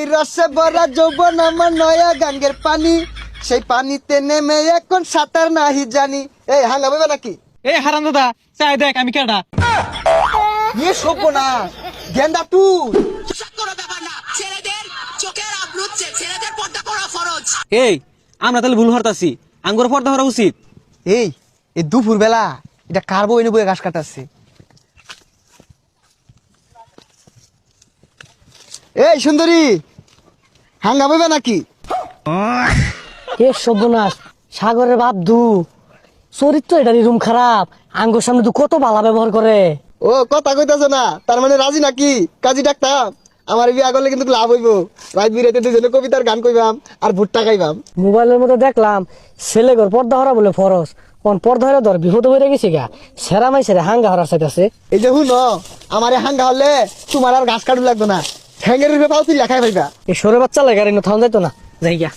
এই রসে ভরা যৌবন আমার নয়া গাঙ্গের পানি, সেই পানিতে নেমে এখন সাঁতার নাহি জানি। এই হাঙ্গা বইবা নাকি? এই হারাম দাদা চাই দেখ আমি কেডা। ইয়ে সভ্য না গেন্দা তুই। কোনো ব্যাপার না, ছেলেদের চোখের আবরুচ্ছে, ছেলেদের পর্দা করা ফরজ। এই আমরা তাহলে ভুল হরতাছি, আঙ্গুর পর্দা হরা উচিত। এই এই দুপুর বেলা এটা কার বই বইয়ে ঘাস কাটাচ্ছে? এই সুন্দরী হাঙ্গা বইবা নাকি? এ সর্বনাশ, সাগরের বাপ দু চরিত্র এটা রুম খারাপ, আঙ্গুর সামনে তুই কত বালা ব্যবহার করে। ও কথা কইতাছ না, তার মানে রাজি নাকি? কাজী ডাক্তার আমার বিয়া করলে কিন্তু লাভ হইব। রাত বিরাতে দুজনে কবিতার গান কইবাম আর ভুট্টা খাইবাম। মোবাইলের মধ্যে দেখলাম ছেলে ঘর পর্দা হরা বলে ফরস, কোন পর্দা হলে ধর বিপদ হয়ে গেছে গা, সেরা মাই সেরা হাঙ্গা হরার চাইতেছে। এই যে হুন আমার হাঙ্গা হলে তোমার আর ঘাস কাটু লাগতো না, ঠ্যাঙ্গের রূপে পাও তুই লেখাই পাইবা। এই সরে বাচ্চা লাগে আর থাউন যাইতো না, যাই গা।